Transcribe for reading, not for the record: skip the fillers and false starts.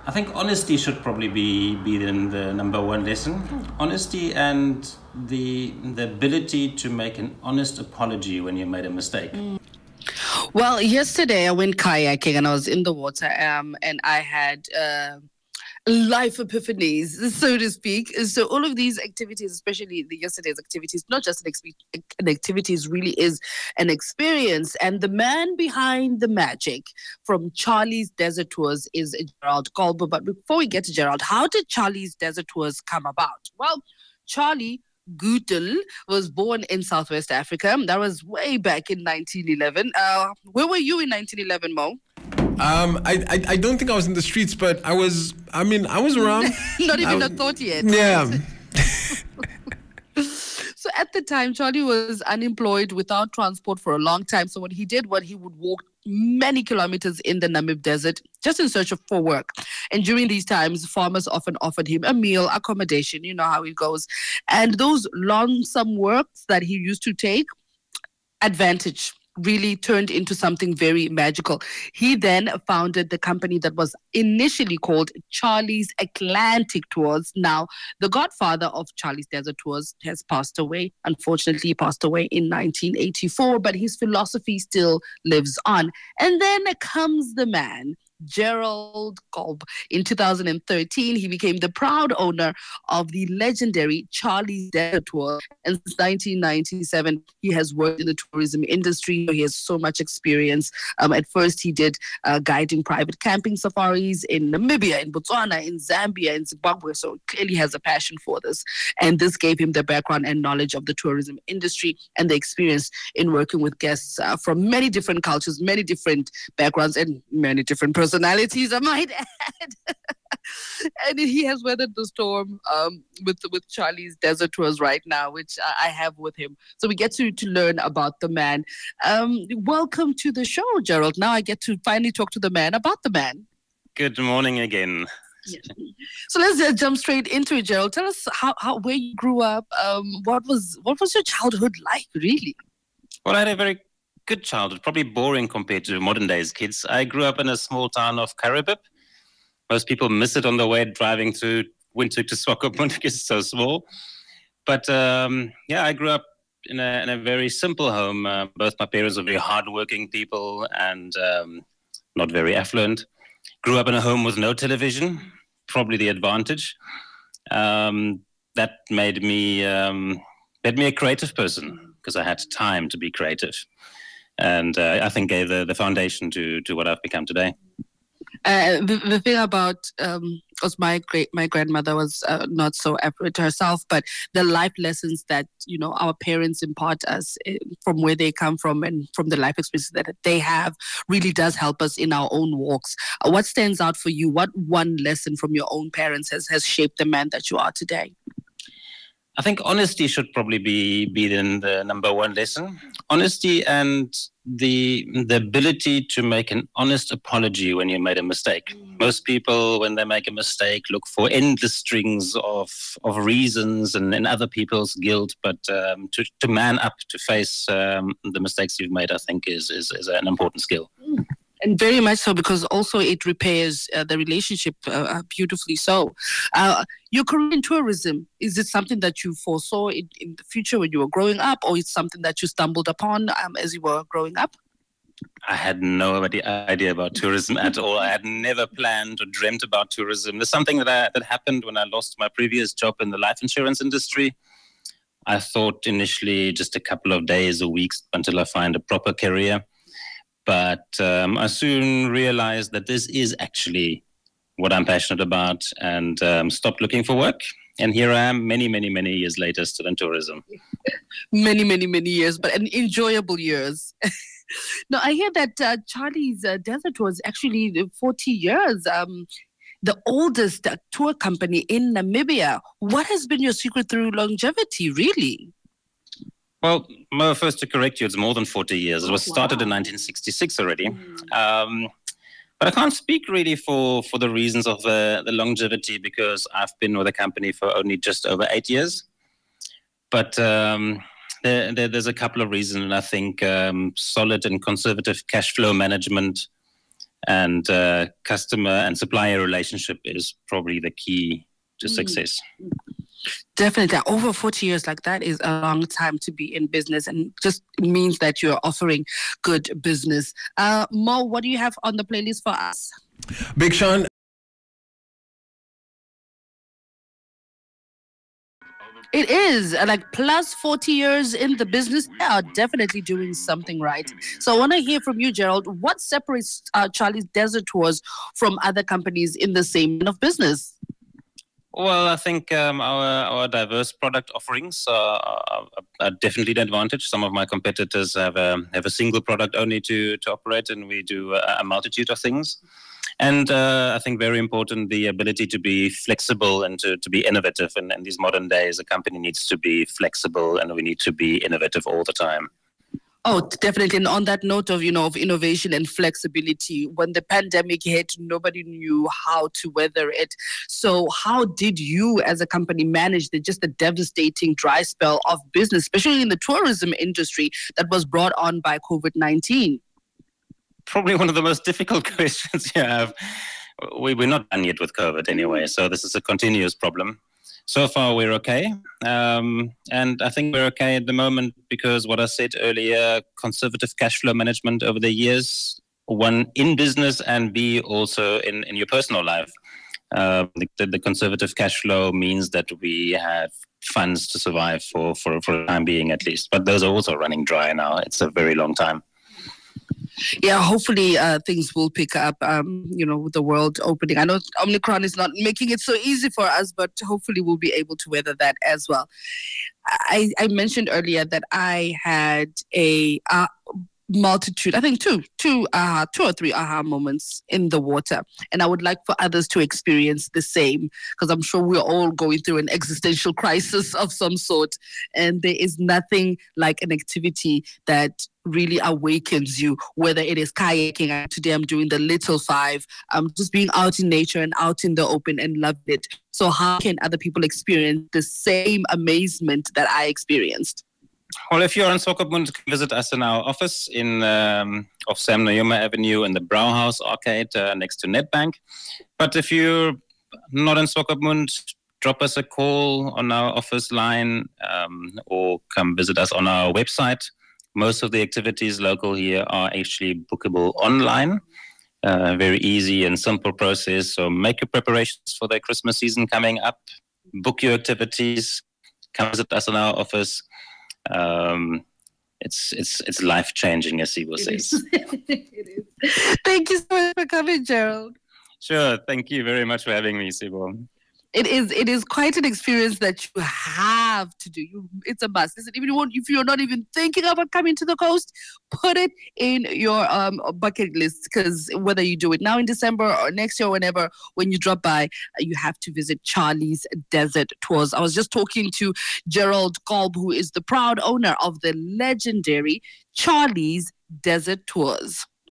I think honesty should probably be the number one lesson. Honesty and the ability to make an honest apology when you made a mistake. Well, yesterday I went kayaking and I was in the water and I had life epiphanies, so to speak. So all of these activities, especially the yesterday's activities, not just an activity, it really is an experience. And the man behind the magic from Charly's Desert Tours is Gerald Kolb. But before we get to Gerald, how did Charly's Desert Tours come about? Well, Charly Gutel was born in Southwest Africa. That was way back in 1911. Where were you in 1911, Mo? I don't think I was in the streets, but I was around. Not even a thought yet. Yeah. So at the time, Charly was unemployed without transport for a long time. So what he would walk many kilometers in the Namib desert just in search for work. And during these times, farmers often offered him a meal, accommodation, you know how it goes. And those lonesome works that he used to take, advantage really turned into something very magical. He then founded the company that was initially called Charly's Atlantic Tours. Now, the godfather of Charly's Desert Tours has passed away. Unfortunately, he passed away in 1984, but his philosophy still lives on. And then comes the man, Gerald Kolb. In 2013, he became the proud owner of the legendary Charly's Desert Tour. And since 1997, he has worked in the tourism industry. He has so much experience. At first, he did guiding private camping safaris in Namibia, in Botswana, in Zambia, in Zimbabwe. So clearly has a passion for this. And this gave him the background and knowledge of the tourism industry and the experience in working with guests from many different cultures, many different backgrounds, and many different personalities, I might add. And he has weathered the storm with Charly's Desert Tours right now, which I have with him. So we get to learn about the man. Welcome to the show, Gerald. Now I get to finally talk to the man about the man. Good morning again. Yeah. So let's jump straight into it, Gerald. Tell us how where you grew up. What was your childhood like, really? Well, I had a very good childhood, probably boring compared to modern days kids. I grew up in a small town of Karibib. Most people miss it on the way driving through Windhoek to Swakopmund because it's so small. But I grew up in a very simple home. Both my parents were very hardworking people and not very affluent. Grew up in a home with no television, probably the advantage. That made me a creative person because I had time to be creative. And I think gave the foundation to what I've become today. The thing about was my grandmother was not so affluent herself, but the life lessons that our parents impart us from where they come from and from the life experiences that they have really does help us in our own walks. What stands out for you? What one lesson from your own parents has shaped the man that you are today? I think honesty should probably be the number one lesson. Honesty and the ability to make an honest apology when you made a mistake. Most people, when they make a mistake, look for endless strings of reasons and other people's guilt. But to man up to face the mistakes you've made, I think is an important skill. And very much so, because also it repairs the relationship beautifully so. Your career in tourism, is it something that you foresaw in the future when you were growing up, or it's something that you stumbled upon as you were growing up? I had no idea about tourism at all. I had never planned or dreamt about tourism. There's something that happened when I lost my previous job in the life insurance industry. I thought initially just a couple of days or weeks until I find a proper career. But I soon realized that this is actually what I'm passionate about and stopped looking for work. And here I am many, many, many years later, still in tourism. Many, many, many years, but enjoyable years. Now, I hear that Charly's Desert Tour is actually 40 years. The oldest tour company in Namibia. What has been your secret through longevity, really? Well, Mo, first to correct you, it's more than 40 years. It was started in 1966 already. But I can't speak really for the reasons of the longevity because I've been with the company for only just over 8 years. But there's a couple of reasons. And I think solid and conservative cash flow management And customer and supplier relationship is probably the key to success. Definitely. Over 40 years, like that is a long time to be in business, and just means that you're offering good business. Mo, what do you have on the playlist for us? Big Sean. It is like plus 40 years in the business. They are definitely doing something right. So I want to hear from you, Gerald. What separates Charly's Desert Tours from other companies in the same line of business? Well, I think our diverse product offerings are definitely an advantage. Some of my competitors have a single product only to operate, and we do a multitude of things. And I think very important, the ability to be flexible and to be innovative. And in these modern days, a company needs to be flexible, and we need to be innovative all the time. Oh, definitely. And on that note of, of innovation and flexibility, when the pandemic hit, nobody knew how to weather it. So how did you as a company manage the devastating dry spell of business, especially in the tourism industry that was brought on by COVID-19? Probably one of the most difficult questions you have. We're not done yet with COVID anyway, so this is a continuous problem. So far, we're okay. And I think we're okay at the moment because what I said earlier, conservative cash flow management over the years, one, in business, and B, also in your personal life. The conservative cash flow means that we have funds to survive for the time being at least. But those are also running dry now. It's a very long time. Yeah, hopefully things will pick up, with the world opening. I know Omicron is not making it so easy for us, but hopefully we'll be able to weather that as well. I mentioned earlier that I had a multitude, I think two or three aha moments in the water. And I would like for others to experience the same, because I'm sure we're all going through an existential crisis of some sort. And there is nothing like an activity that really awakens you, whether it is kayaking. Today I'm doing the Little Five. Just being out in nature and out in the open, and loved it. So how can other people experience the same amazement that I experienced? Well, if you're in Swakopmund, visit us in our office off Sam Nujoma Avenue in the Brauhaus Arcade next to Nedbank. But if you're not in Swakopmund, drop us a call on our office line or come visit us on our website. Most of the activities local here are actually bookable online. Very easy and simple process. So make your preparations for the Christmas season coming up. Book your activities. Come visit us in our office. It's life changing, as Sibo says. It is. Thank you so much for coming, Gerald. Sure. Thank you very much for having me, Sibo. It is quite an experience that you have to do. It's a must. Listen, if you're not even thinking about coming to the coast, put it in your bucket list, because whether you do it now in December or next year, whenever, when you drop by, you have to visit Charly's Desert Tours. I was just talking to Gerald Kolb, who is the proud owner of the legendary Charly's Desert Tours.